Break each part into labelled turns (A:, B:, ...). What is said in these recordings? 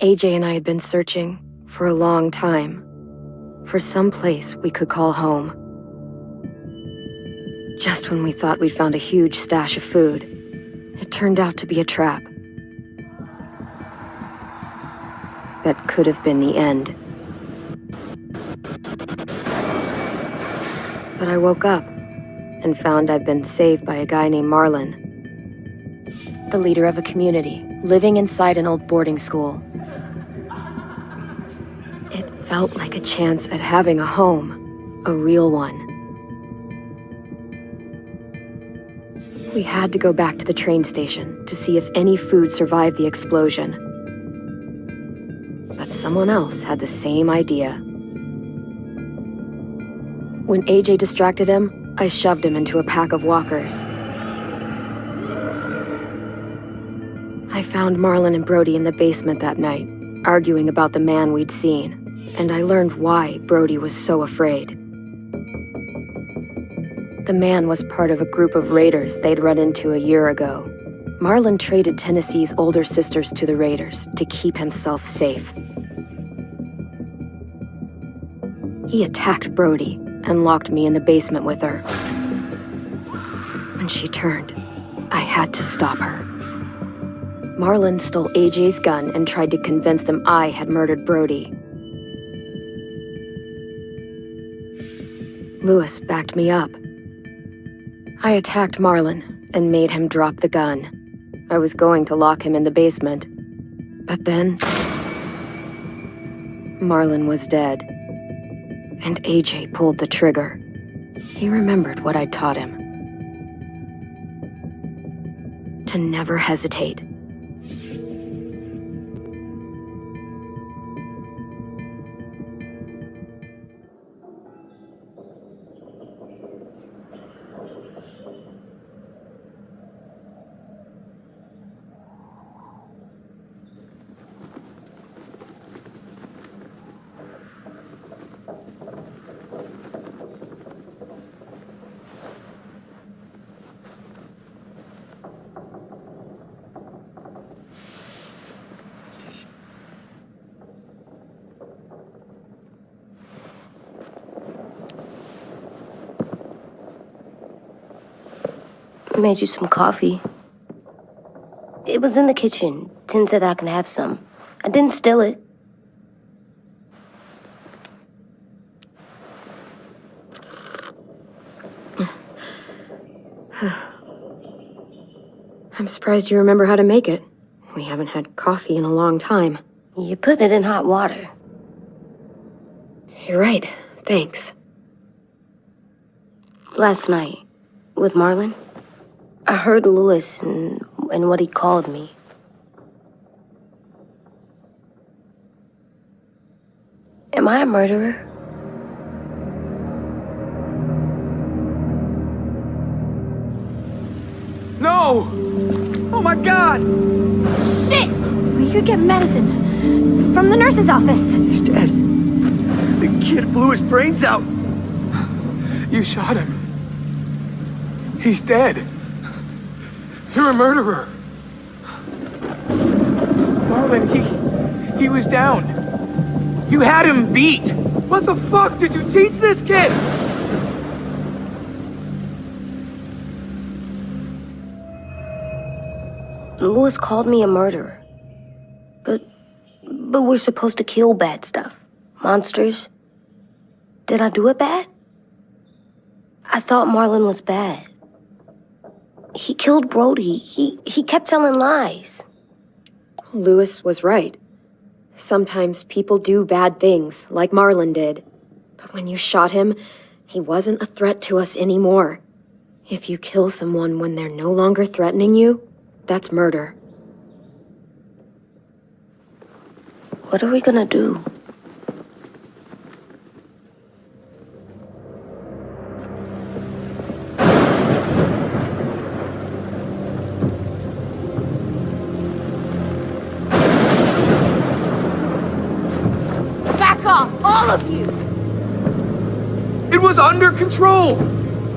A: AJ and I had been searching for a long time for some place we could call home. Just when we thought we'd found a huge stash of food, it turned out to be a trap. That could have been the end. But I woke up and found I'd been saved by a guy named Marlon, the leader of a community living inside an old boarding school. It felt like a chance at having a home, a real one. We had to go back to the train station to see if any food survived the explosion. But someone else had the same idea. When AJ distracted him, I shoved him into a pack of walkers. I found Marlon and Brody in the basement that night, arguing about the man we'd seen, and I learned why Brody was so afraid. The man was part of a group of raiders they'd run into a year ago. Marlon traded Tennessee's older sisters to the raiders to keep himself safe. He attacked Brody and locked me in the basement with her. When she turned, I had to stop her. Marlon stole AJ's gun and tried to convince them I had murdered Brody. Lewis backed me up. I attacked Marlon and made him drop the gun. I was going to lock him in the basement, but then Marlon was dead, and AJ pulled the trigger. He remembered what I'd taught him. To never hesitate.
B: I made you some coffee. It was in the kitchen. Tin said that I can have some. I didn't steal it.
A: I'm surprised you remember how to make it. We haven't had coffee in a long time.
B: You put it in hot water.
A: You're right. Thanks.
B: Last night, with Marlon, I heard Lewis and what he called me. Am I a murderer?
C: No! Oh my God!
D: Shit! We could get medicine from the nurse's office.
C: He's dead. The kid blew his brains out. You shot him. He's dead. You're a murderer. Marlon, he was down. You had him beat. What the fuck did you teach this kid?
B: Lewis called me a murderer. But we're supposed to kill bad stuff. Monsters. Did I do it bad? I thought Marlon was bad. He killed Brody. He kept telling lies.
A: Lewis was right. Sometimes people do bad things, like Marlon did. But when you shot him, he wasn't a threat to us anymore. If you kill someone when they're no longer threatening you, that's murder.
B: What are we gonna do?
D: Back off, all of you!
C: It was under control.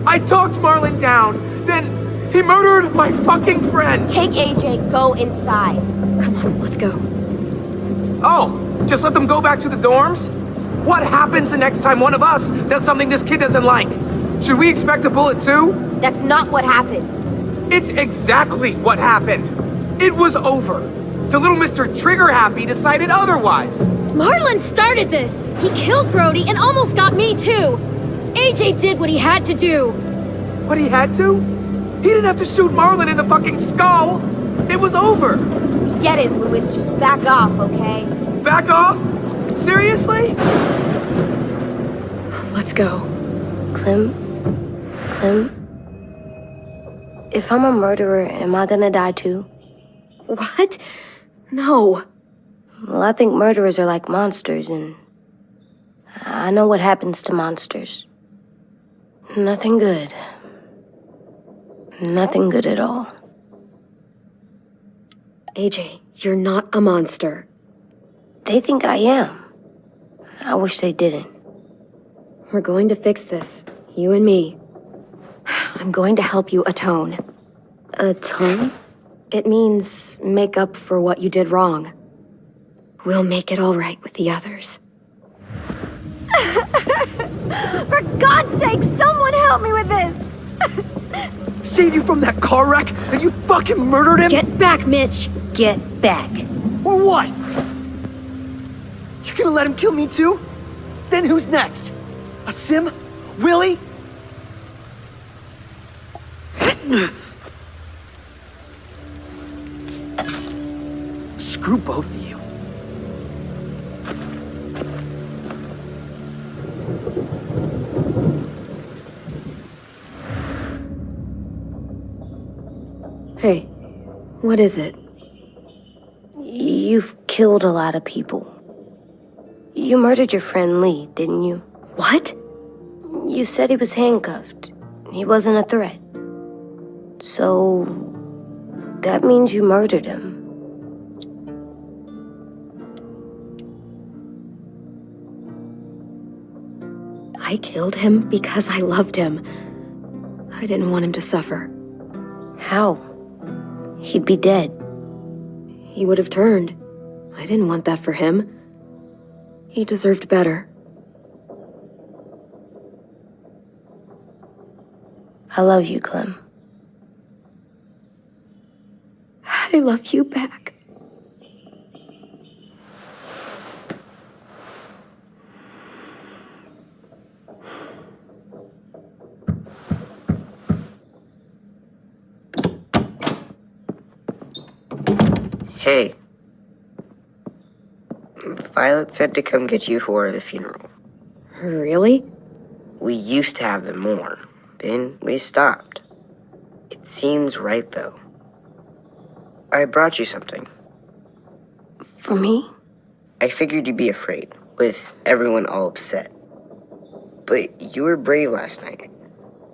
C: I talked Marlon down. Then he murdered my fucking friend.
D: Take AJ, go inside.
A: Come on, let's go.
C: Oh, just let them go back to the dorms? What happens the next time one of us does something this kid doesn't like? Should we expect a bullet too?
D: That's not what happened.
C: It's exactly what happened. It was over. Till little Mr. Trigger Happy decided otherwise.
D: Marlon started this. He killed Brody and almost got me too. AJ did what he had to do.
C: What he had to? He didn't have to shoot Marlon in the fucking skull. It was over.
D: We get it, Louis. Just back off, okay?
C: Back off? Seriously?
A: Let's go.
B: Clem? If I'm a murderer, am I gonna die too?
A: What? No.
B: Well, I think murderers are like monsters, and I know what happens to monsters. Nothing good. Nothing good at all.
A: AJ, you're not a monster.
B: They think I am. I wish they didn't.
A: We're going to fix this. You and me. I'm going to help you atone.
B: Atone?
A: It means make up for what you did wrong. We'll make it all right with the others.
D: For God's sake, someone help me with this!
C: Saved you from that car wreck and you fucking murdered him?
A: Get back, Mitch!
B: Get back.
C: Or what? You gonna let him kill me too? Then who's next? A Sim? Willie? Screw both of you.
A: Hey, what is it?
B: You've killed a lot of people. You murdered your friend Lee, didn't you?
A: What?
B: You said he was handcuffed. He wasn't a threat. So, that means you murdered him.
A: I killed him because I loved him. I didn't want him to suffer.
B: How? He'd be dead.
A: He would have turned. I didn't want that for him. He deserved better.
B: I love you, Clem.
A: I love you back.
E: Hey. Violet said to come get you for the funeral.
A: Really?
E: We used to have them more. Then we stopped. It seems right, though. I brought you something.
B: For me?
E: I figured you'd be afraid, with everyone all upset. But you were brave last night.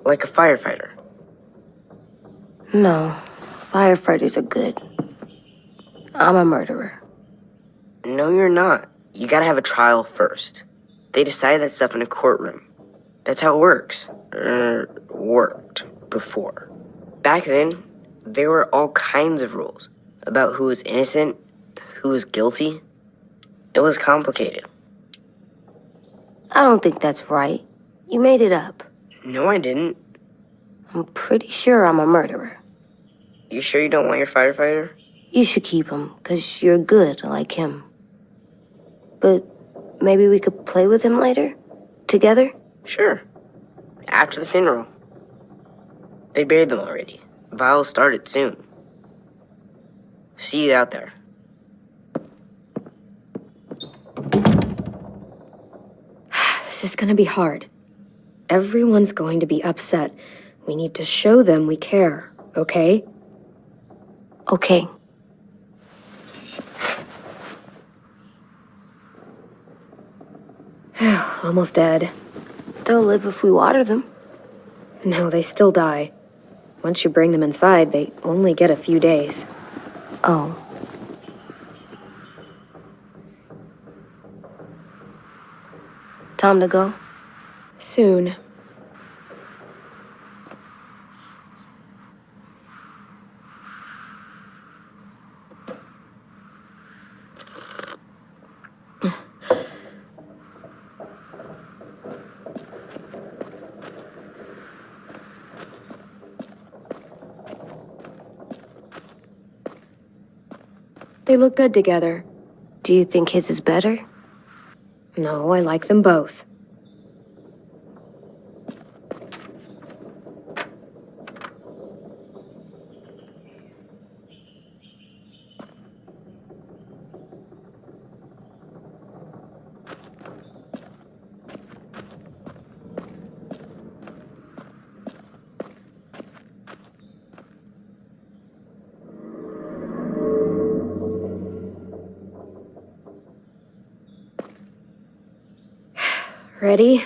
E: Like a firefighter.
B: No. Firefighters are good. I'm a murderer.
E: No, you're not. You gotta have a trial first. They decide that stuff in a courtroom. That's how it works. Worked before. Back then, there were all kinds of rules about who was innocent, who was guilty. It was complicated.
B: I don't think that's right. You made it up.
E: No, I didn't.
B: I'm pretty sure I'm a murderer.
E: You sure you don't want your firefighter?
B: You should keep him, 'cause you're good like him. But maybe we could play with him later? Together?
E: Sure. After the funeral. They buried them already. Vile'll start it soon. See you out there.
A: This is gonna be hard. Everyone's going to be upset. We need to show them we care, okay?
B: Okay.
A: Almost dead.
B: They'll live if we water them.
A: No, they still die. Once you bring them inside, they only get a few days.
B: Oh. Time to go?
A: Soon. They look good together.
B: Do you think his is better?
A: No, I like them both. Ready?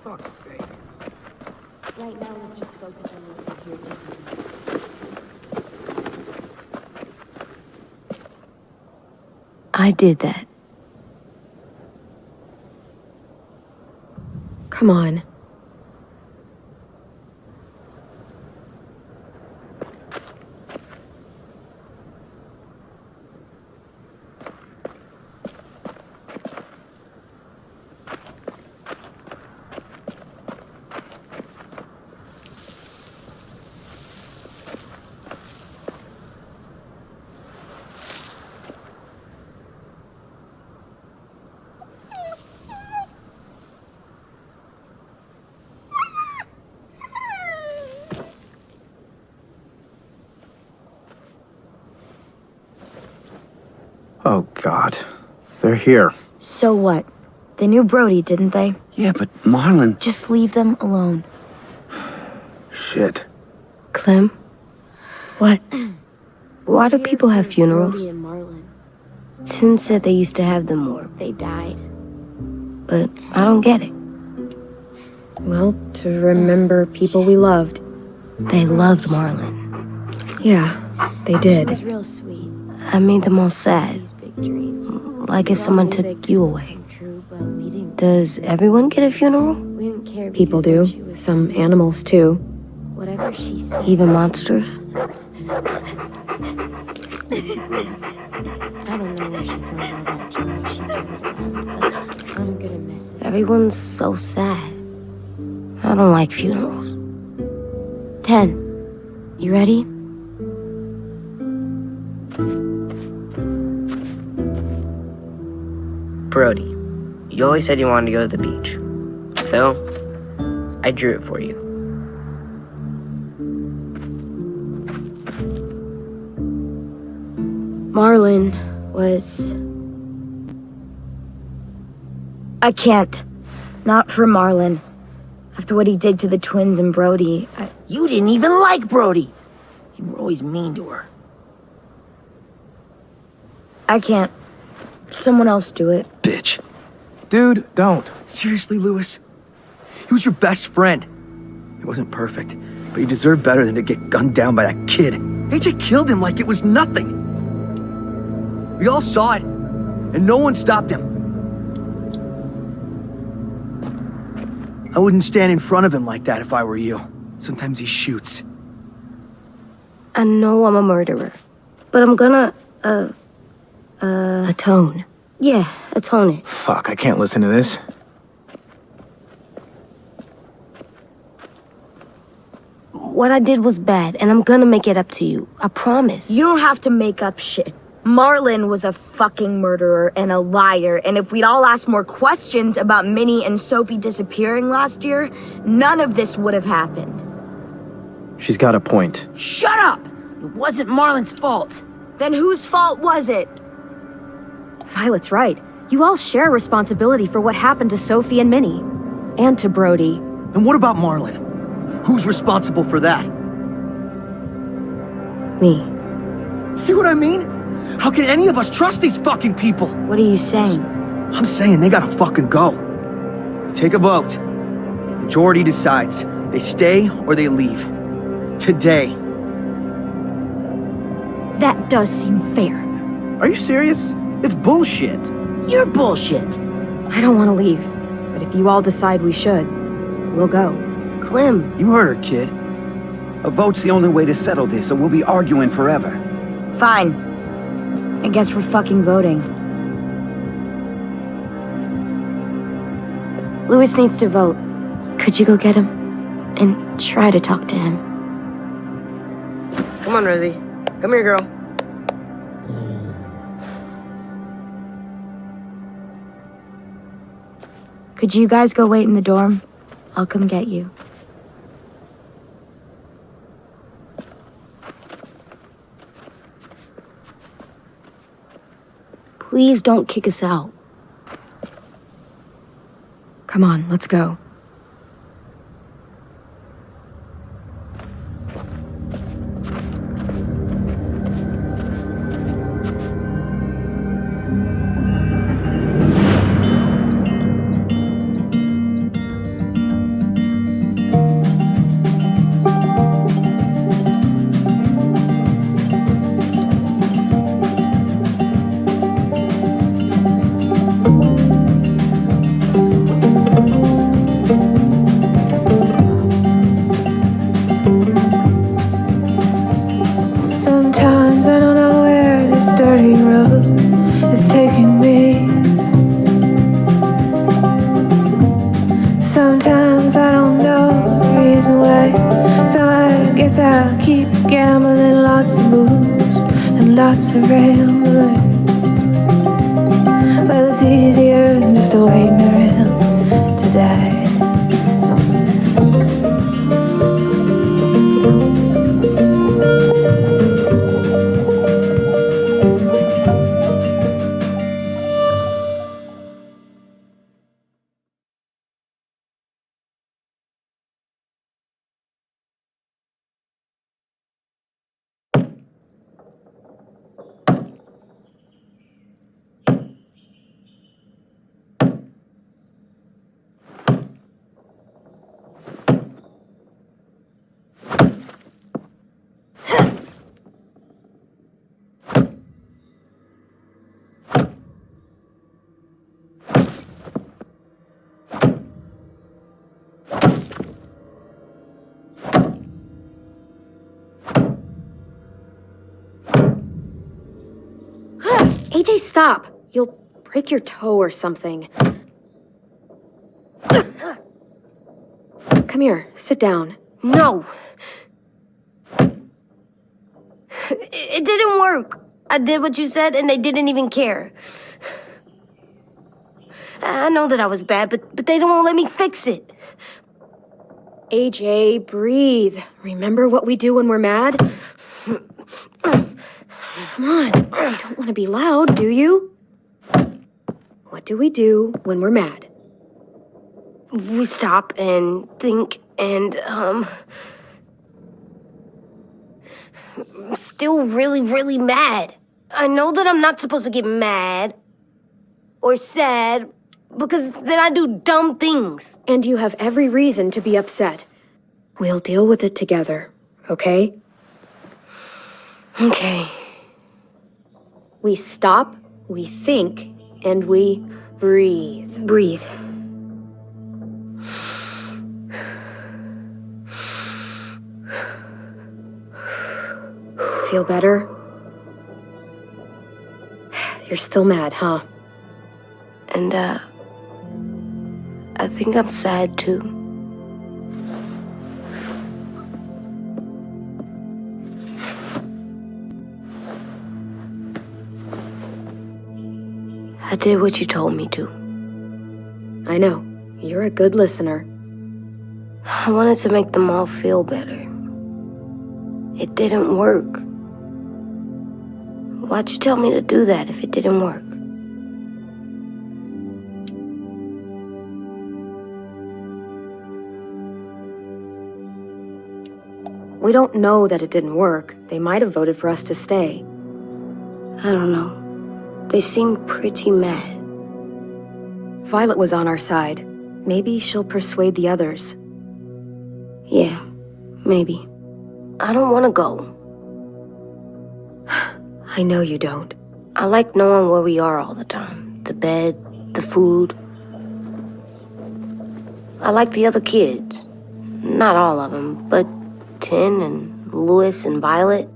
C: Fuck's sake.
D: Right now, let's just focus on what we're here to do.
B: I did that.
A: Come on.
C: Oh, God. They're here.
F: So what? They knew Brody, didn't they?
C: Yeah, but Marlon...
F: Just leave them alone.
C: Shit.
B: Clem?
A: What?
B: Why do people have funerals?
D: Brody and Marlon.
B: Tin said they used to have them more,
D: They died.
B: but I don't get it.
A: Well, to remember people we loved.
B: They loved Marlon.
A: Yeah, they
D: It
A: did.
D: was real sweet.
B: I made them all sad,
D: These big dreams.
B: like if someone took you away.
D: Come true, but we didn't.
B: Does everyone get a funeral?
D: We didn't care.
A: People
D: because
A: do.
D: she was-
A: Some animals, too.
D: Whatever she said.
B: Even monsters?
D: I don't know where she found all that joy she carried around, but I'm gonna miss it.
B: Everyone's so sad. I don't like funerals.
F: 10. You ready?
E: Brody, you always said you wanted to go to the beach. So, I drew it for you.
F: Marlon was... I can't. Not for Marlon. After what he did to the twins and Brody,
G: You didn't even like Brody. You were always mean to her.
F: I can't. Someone else do it.
C: Bitch. Dude, don't. Seriously, Lewis? He was your best friend. He wasn't perfect, but he deserved better than to get gunned down by that kid. AJ killed him like it was nothing. We all saw it, and no one stopped him. I wouldn't stand in front of him like that if I were you. Sometimes he shoots.
B: I know I'm a murderer, but I'm gonna,
A: Atone.
B: yeah, atone it.
C: Fuck, I can't listen to this.
B: What I did was bad, and I'm gonna make it up to you. I promise.
F: You don't have to make up shit. Marlon was a fucking murderer and a liar, and if we'd all asked more questions about Minnie and Sophie disappearing last year, none of this would have happened.
H: She's got a point.
G: Shut up! It wasn't Marlon's fault.
F: Then whose fault was it?
D: Violet's right. You all share responsibility for what happened to Sophie and Minnie. And to Brody.
C: And what about Marlon? Who's responsible for that?
F: Me.
C: See what I mean? How can any of us trust these fucking people?
F: What are you saying?
C: I'm saying they gotta fucking go. Take a vote. Majority decides. They stay or they leave. Today.
D: That does seem fair.
H: Are you serious? It's bullshit.
G: You're bullshit.
D: I don't want to leave, but if you all decide we should, we'll go.
B: Clem,
I: You heard her, kid. A vote's the only way to settle this, or we'll be arguing forever.
F: Fine. I guess we're fucking voting.
B: Louis needs to vote. Could you go get him? And try to talk to him.
E: Come on, Rosie. Come here, girl.
F: Could you guys go wait in the dorm? I'll come get you.
B: Please don't kick us out.
D: Come on, let's go.
J: Sometimes I don't know where this dirty road is taking me. Sometimes I don't know the reason why, so I guess I'll keep gambling, lots of moves and lots of rambling. Well, it's easier than just waiting around to die.
D: AJ, stop! You'll break your toe or something. Come here, sit down.
B: No. It didn't work. I did what you said and they didn't even care. I know that I was bad, but they don't let me fix it.
D: AJ, breathe. Remember what we do when we're mad? Come on, you don't want to be loud, do you? What do we do when we're mad?
B: We stop and think and, I'm still really, really mad. I know that I'm not supposed to get mad or sad because then I do dumb things.
D: And you have every reason to be upset. We'll deal with it together, okay?
B: Okay.
D: We stop, we think, and we breathe.
B: Breathe.
D: Feel better? You're still mad, huh?
B: And, I think I'm sad too. I did what you told me to.
A: I know. You're a good listener.
B: I wanted to make them all feel better. It didn't work. Why'd you tell me to do that if it didn't work?
A: We don't know that it didn't work. They might have voted for us to stay.
B: I don't know. They seemed pretty mad.
A: Violet was on our side. Maybe she'll persuade the others.
B: Yeah, maybe. I don't want to go.
A: I know you don't.
B: I like knowing where we are all the time. The bed, the food. I like the other kids. Not all of them, but Tin and Louis and Violet.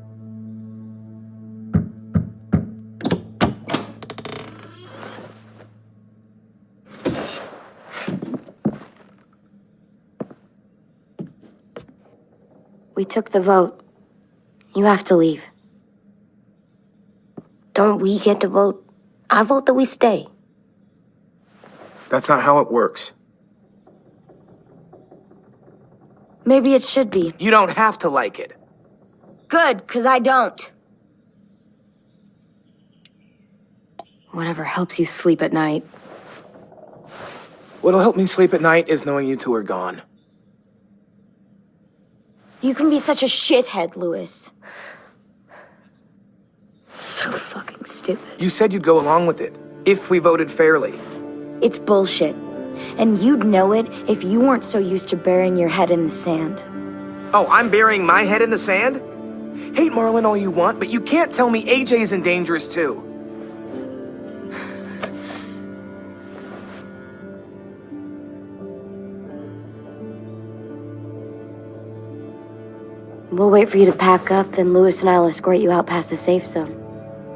A: We took the vote. You have to leave.
B: Don't we get to vote? I vote that we stay.
K: That's not how it works.
F: Maybe it should be.
K: You don't have to like it.
F: Good, 'cause I don't.
A: Whatever helps you sleep at night.
K: What'll help me sleep at night is knowing you two are gone.
F: You can be such a shithead, Louis.
A: So fucking stupid.
K: You said you'd go along with it, if we voted fairly.
F: It's bullshit. And you'd know it if you weren't so used to burying your head in the sand.
K: Oh, I'm burying my head in the sand? Hate Marlon all you want, but you can't tell me AJ's in dangerous too.
B: We'll wait for you to pack up, then Louis and I'll escort you out past the safe zone.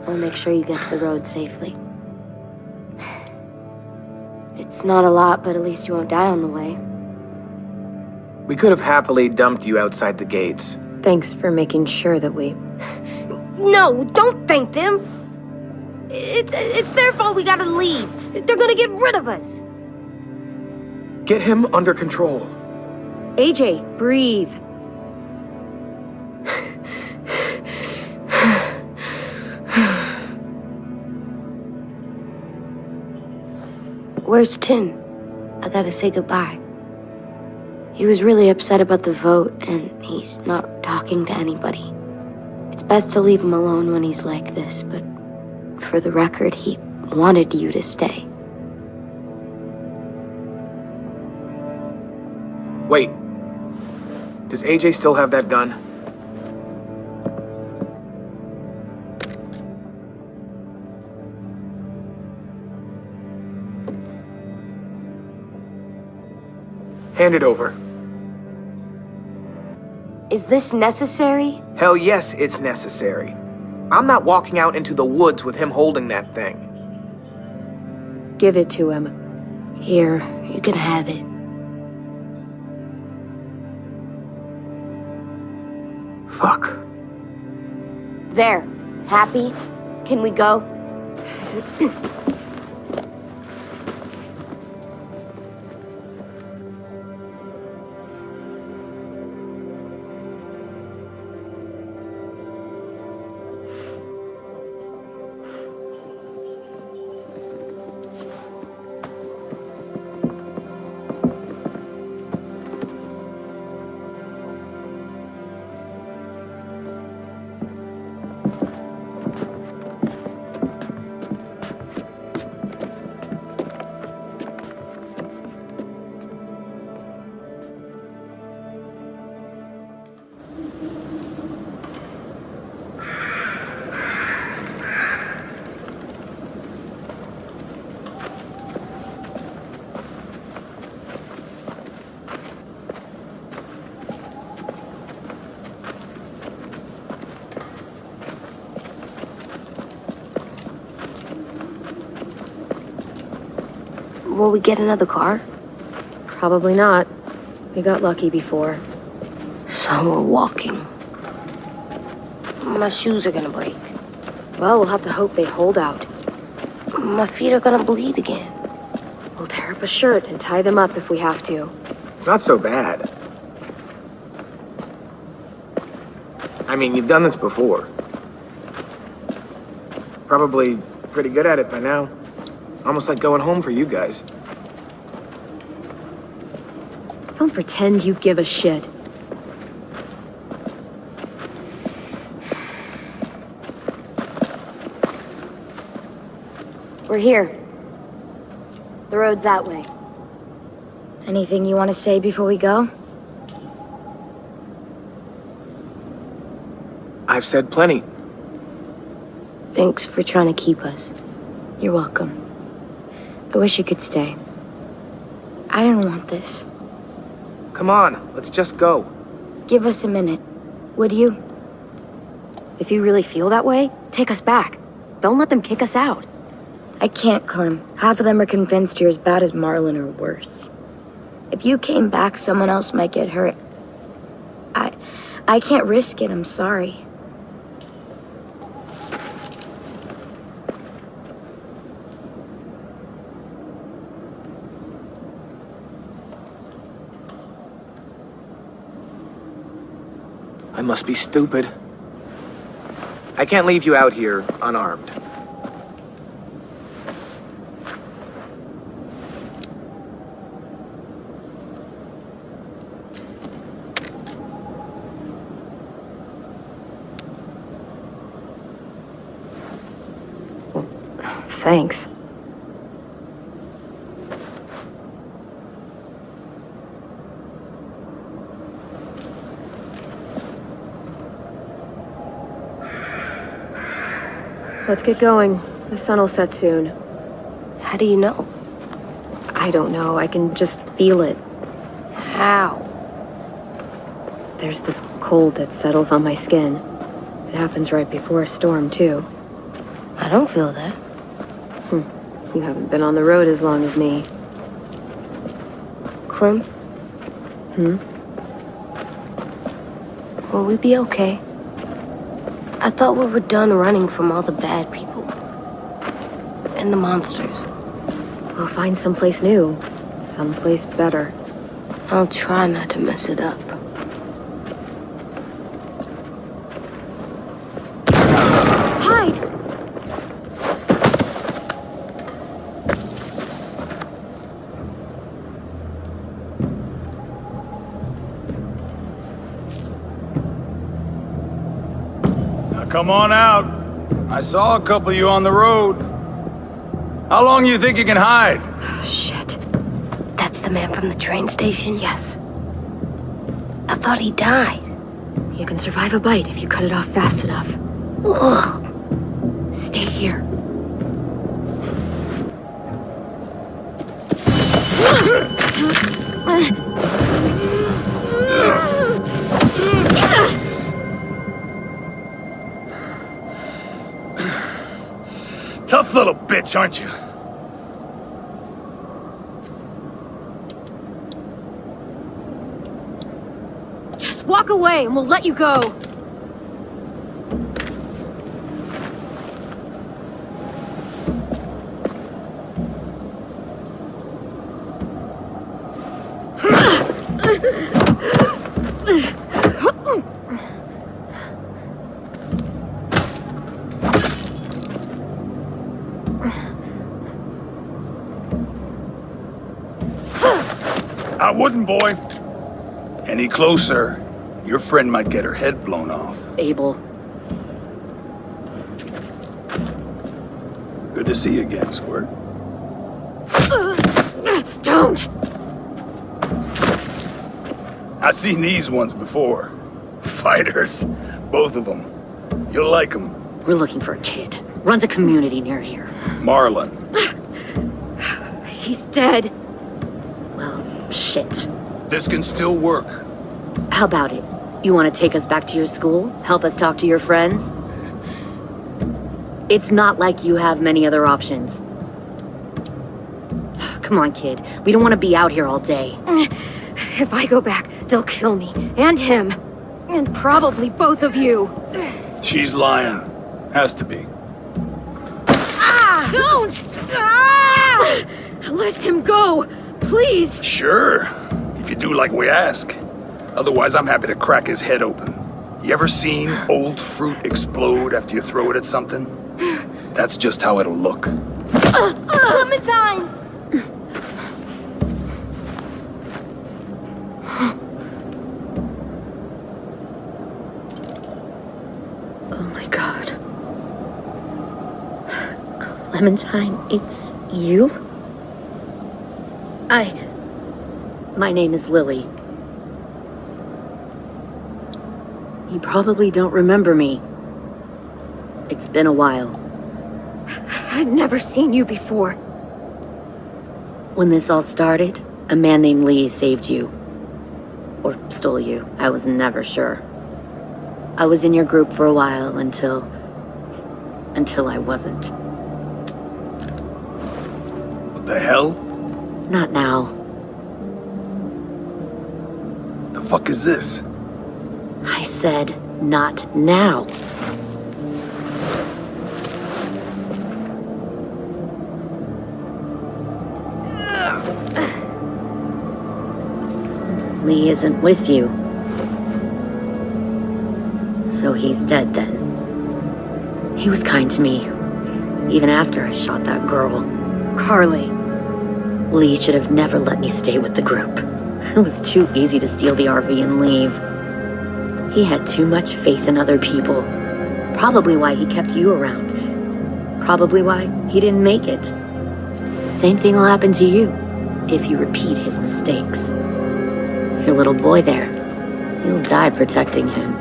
B: We'll make sure you get to the road safely. It's not a lot, but at least you won't die on the way.
K: We could have happily dumped you outside the gates.
A: Thanks for making sure that we...
F: No, don't thank them. It's their fault we gotta leave. They're gonna get rid of us.
K: Get him under control.
A: AJ, breathe.
B: Where's Tin? I gotta say goodbye. He was really upset about the vote, and he's not talking to anybody. It's best to leave him alone when he's like this, but for the record, he wanted you to stay.
K: Wait. Does AJ still have that gun? Hand it over.
B: Is this necessary?
K: Hell yes, it's necessary. I'm not walking out into the woods with him holding that thing.
A: Give it to him.
B: Here, you can have it.
K: Fuck.
B: There. Happy? Can we go? Will we get another car?
A: Probably not. We got lucky before.
B: So we're walking. My shoes are gonna break.
A: Well, we'll have to hope they hold out.
B: My feet are gonna bleed again.
A: We'll tear up a shirt and tie them up if we have to.
K: It's not so bad. I mean, you've done this before. Probably pretty good at it by now. Almost like going home for you guys.
A: Don't pretend you give a shit. We're here. The road's that way.
F: Anything you want to say before we go?
K: I've said plenty.
B: Thanks for trying to keep us.
F: You're welcome. I wish you could stay. I didn't want this.
K: Come on, let's just go.
F: Give us a minute, would you?
A: If you really feel that way, take us back. Don't let them kick us out.
F: I can't, Clem. Half of them are convinced you're as bad as Marlon or worse. If you came back, someone else might get hurt. I can't risk it, I'm sorry.
K: I must be stupid. I can't leave you out here unarmed.
A: Thanks. Let's get going. The sun will set soon.
B: How do you know?
A: I don't know. I can just feel it.
B: How?
A: There's this cold that settles on my skin. It happens right before a storm, too.
B: I don't feel that.
A: You haven't been on the road as long as me.
B: Clem? Will we be okay? I thought we were done running from all the bad people. And the monsters.
A: We'll find someplace new. Someplace better.
B: I'll try not to mess it up.
A: Hide!
L: Come on out. I saw a couple of you on the road. How long you think you can hide?
A: Shit.
B: That's the man from the train station?
A: Yes.
B: I thought he died.
A: You can survive a bite if you cut it off fast enough.
B: Ugh.
A: Stay here.
L: Tough little bitch, aren't you?
D: Just walk away and we'll let you go.
L: I wouldn't, boy. Any closer, your friend might get her head blown off.
G: Abel.
L: Good to see you again, Squirt.
D: Don't!
L: I've seen these ones before. Fighters. Both of them. You'll like them.
G: We're looking for a kid. Runs a community near here.
L: Marlon.
D: He's dead.
G: Well, shit.
L: This can still work.
G: How about it? You want to take us back to your school? Help us talk to your friends? It's not like you have many other options. Come on, kid. We don't want to be out here all day.
D: If I go back, they'll kill me. And him. And probably both of you.
L: She's lying. Has to be.
D: Ah! Don't! Let him go! Please!
L: Sure, if you do like we ask. Otherwise, I'm happy to crack his head open. You ever seen old fruit explode after you throw it at something? That's just how it'll look.
B: Clementine!
G: Oh my god. Clementine, it's you? My name is Lily. You probably don't remember me. It's been a while.
D: I've never seen you before.
G: When this all started, a man named Lee saved you. Or stole you. I was never sure. I was in your group for a while until I wasn't.
L: What the hell?
G: Not now.
L: The fuck is this?
G: I said, not now. Lee isn't with you. So he's dead then. He was kind to me, even after I shot that girl.
A: Carly.
G: Lee should have never let me stay with the group. It was too easy to steal the RV and leave. He had too much faith in other people. Probably why he kept you around. Probably why he didn't make it. Same thing will happen to you if you repeat his mistakes. Your little boy there, you'll die protecting him.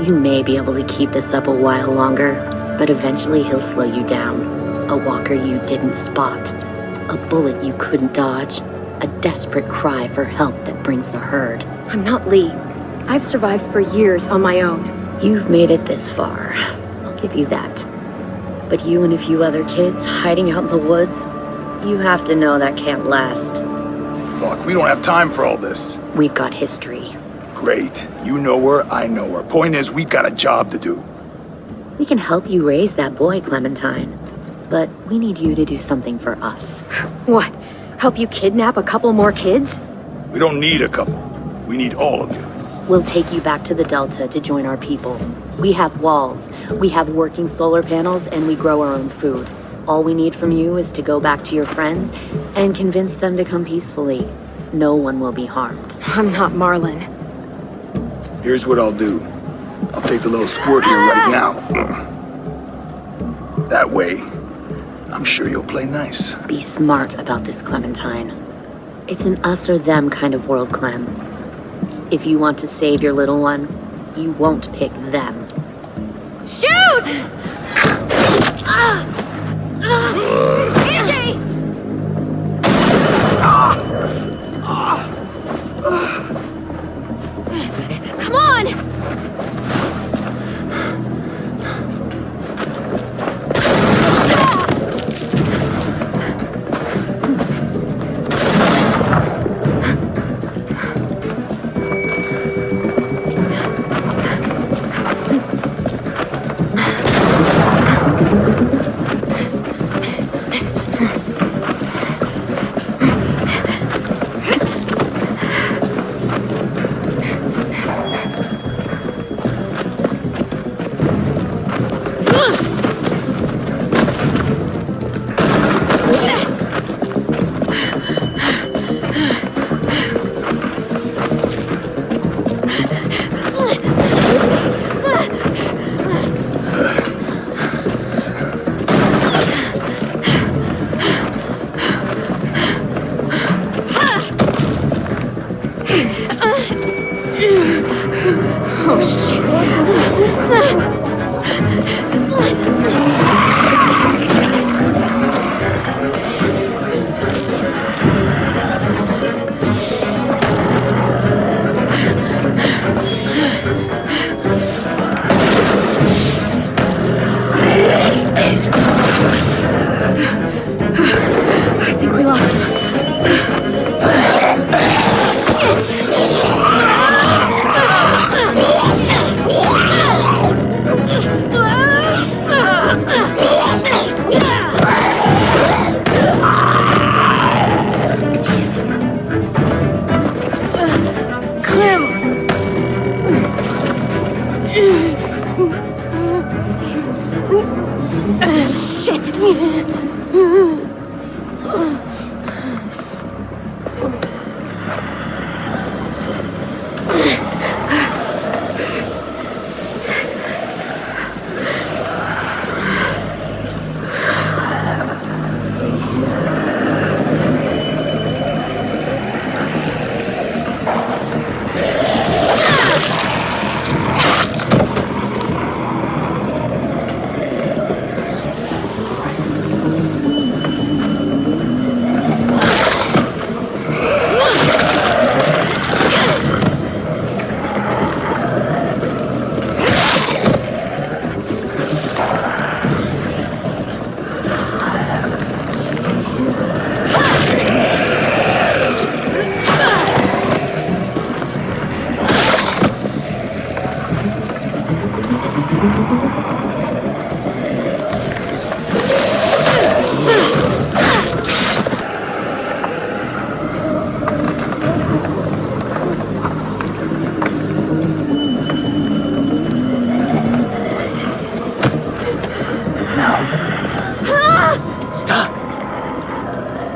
G: You may be able to keep this up a while longer, but eventually he'll slow you down. A walker you didn't spot. A bullet you couldn't dodge. A desperate cry for help that brings the herd.
A: I'm not Lee. I've survived for years on my own.
G: You've made it this far. I'll give you that. But you and a few other kids hiding out in the woods, you have to know that can't last.
L: Fuck, we don't have time for all this.
G: We've got history.
L: Great. You know her, I know her. Point is, we've got a job to do.
G: We can help you raise that boy, Clementine. But we need you to do something for us.
A: What? Help you kidnap a couple more kids?
L: We don't need a couple. We need all of you.
G: We'll take you back to the Delta to join our people. We have walls, we have working solar panels, and we grow our own food. All we need from you is to go back to your friends and convince them to come peacefully. No one will be harmed.
A: I'm not Marlon.
L: Here's what I'll do. I'll take the little squirt here right now. That way, I'm sure you'll play nice.
G: Be smart about this, Clementine. It's an us or them kind of world, Clem. If you want to save your little one, you won't pick them.
D: Shoot! AJ! Come on!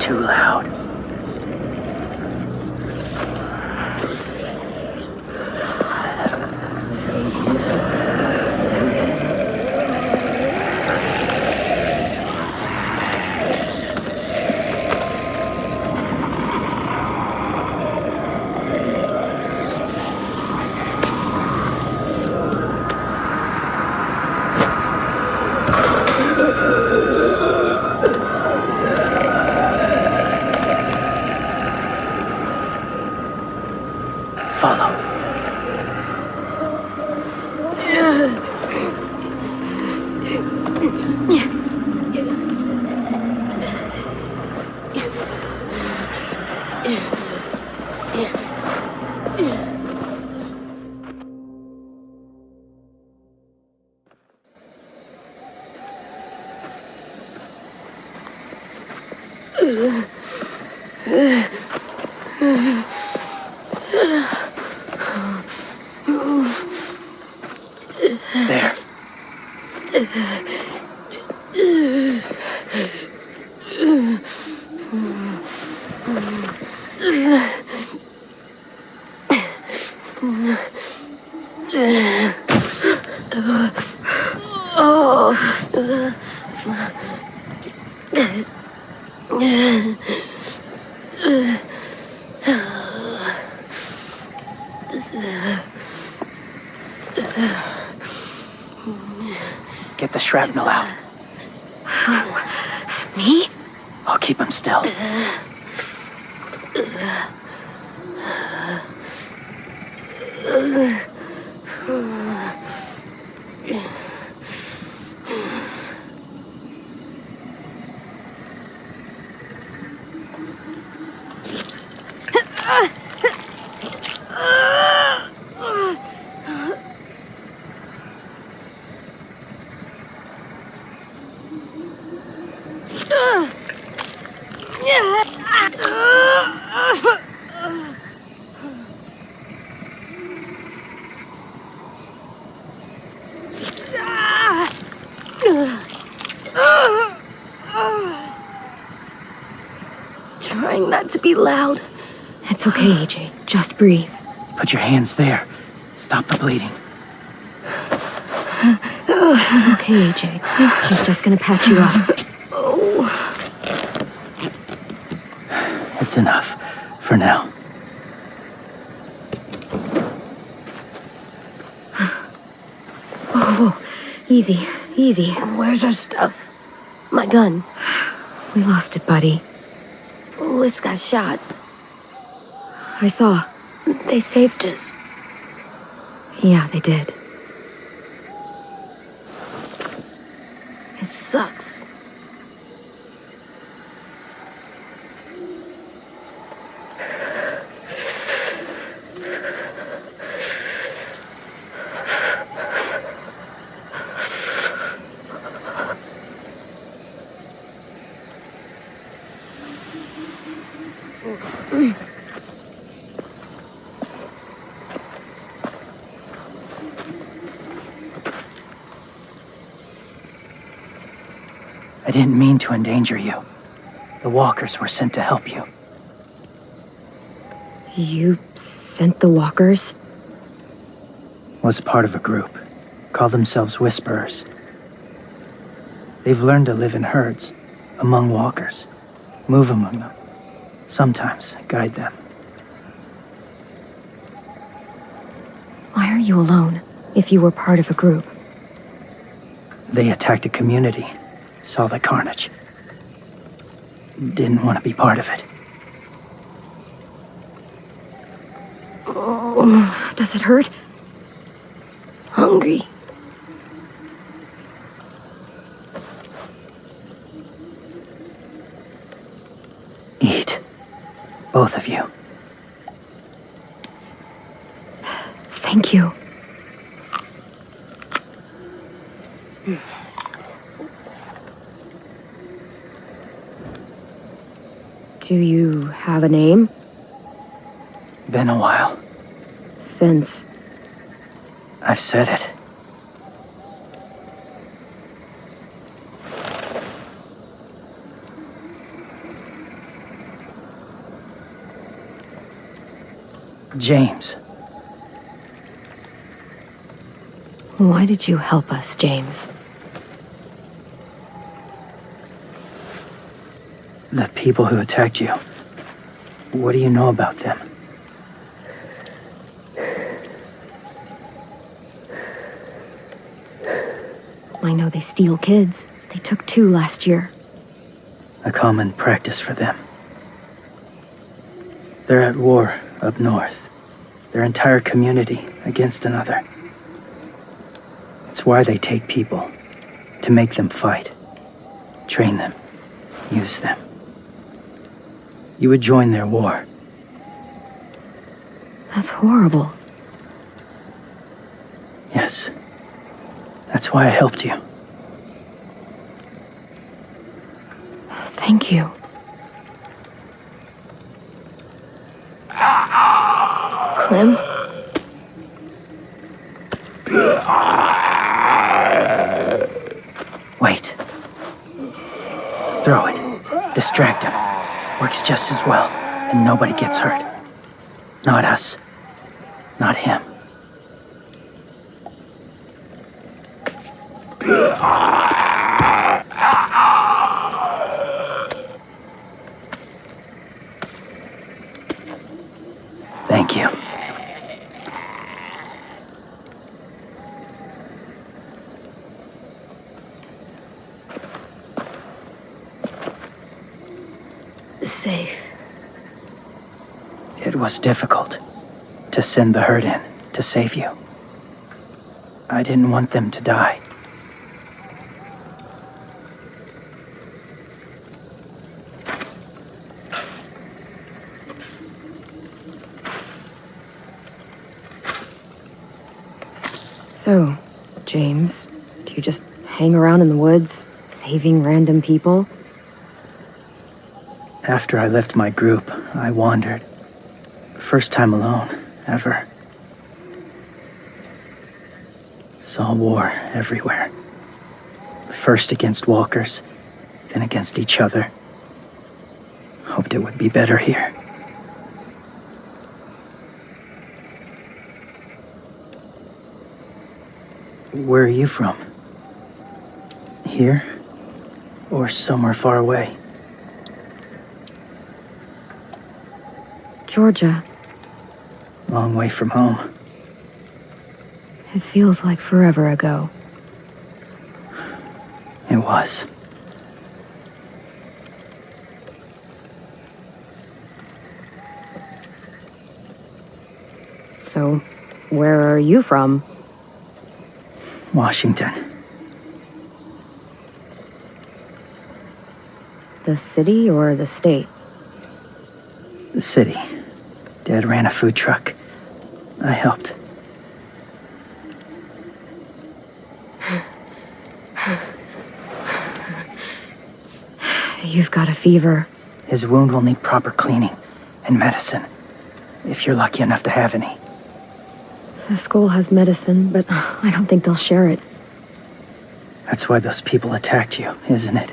M: too loud. There. Get the shrapnel out.
G: Me?
M: I'll keep him still.
B: Trying not to be loud.
A: It's okay, AJ. Just breathe.
M: Put your hands there. Stop the bleeding.
A: It's okay, AJ. She's just gonna patch you up.
M: It's enough. For now.
A: Whoa, whoa. Easy, easy.
B: Where's our stuff? My gun.
A: We lost it, buddy.
B: Lewis got shot.
A: I saw.
B: They saved us.
A: Yeah, they did.
B: It sucks.
M: I didn't mean to endanger you. The walkers were sent to help you.
A: You sent the walkers?
M: Was part of a group. Call themselves Whisperers. They've learned to live in herds, among walkers. Move among them. Sometimes guide them.
A: Why are you alone, if you were part of a group?
M: They attacked a community. Saw the carnage. Didn't want to be part of it.
A: Does it hurt?
B: Hungry.
M: Eat. Both of you.
A: Thank you. Do you have a name?
M: Been a while.
A: Since?
M: I've said it. James.
A: Why did you help us, James?
M: The people who attacked you. What do you know about them?
A: I know they steal kids. They took 2 last year.
M: A common practice for them. They're at war up north. Their entire community against another. It's why they take people. To make them fight. Train them. Use them. You would join their war.
A: That's horrible.
M: Yes. That's why I helped you.
A: Thank you.
F: Clem?
M: Wait. Throw it. Distract him. Works just as well, and nobody gets hurt. Not us. Not him. Thank you.
F: Safe.
M: It was difficult to send the herd in to save you. I didn't want them to die.
A: So, James, do you just hang around in the woods, saving random people?
M: After I left my group, I wandered. First time alone, ever. Saw war everywhere. First against walkers, then against each other. Hoped it would be better here. Where are you from? Here? Or somewhere far away?
A: Georgia.
M: Long way from home.
A: It feels like forever ago.
M: It was.
A: So, where are you from?
M: Washington.
A: The city or the state?
M: The city. Dad ran a food truck. I helped.
A: You've got a fever.
M: His wound will need proper cleaning and medicine, if you're lucky enough to have any.
A: The school has medicine, but I don't think they'll share it.
M: That's why those people attacked you, isn't it?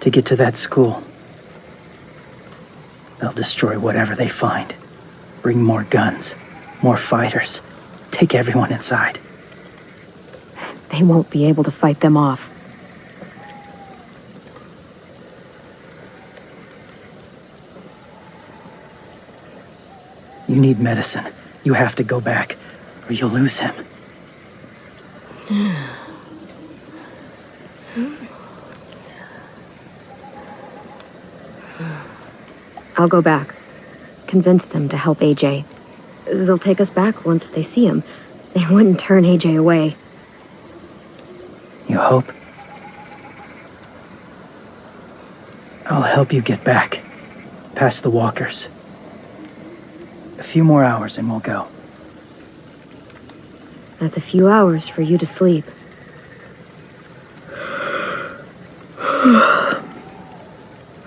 M: To get to that school. They'll destroy whatever they find. Bring more guns, more fighters. Take everyone inside.
A: They won't be able to fight them off.
M: You need medicine. You have to go back, or you'll lose him.
A: I'll go back. Convince them to help AJ. They'll take us back once they see him. They wouldn't turn AJ away.
M: You hope? I'll help you get back. Past the walkers. A few more hours and we'll go.
A: That's a few hours for you to sleep.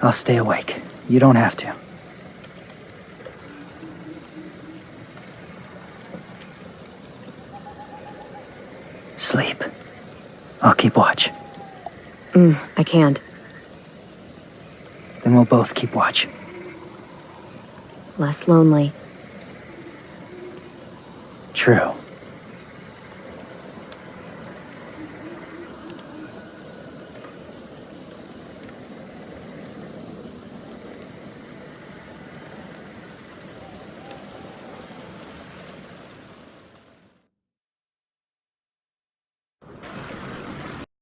M: I'll stay awake. You don't have to. Sleep. I'll keep watch.
A: I can't.
M: Then we'll both keep watch.
A: Less lonely.
M: true.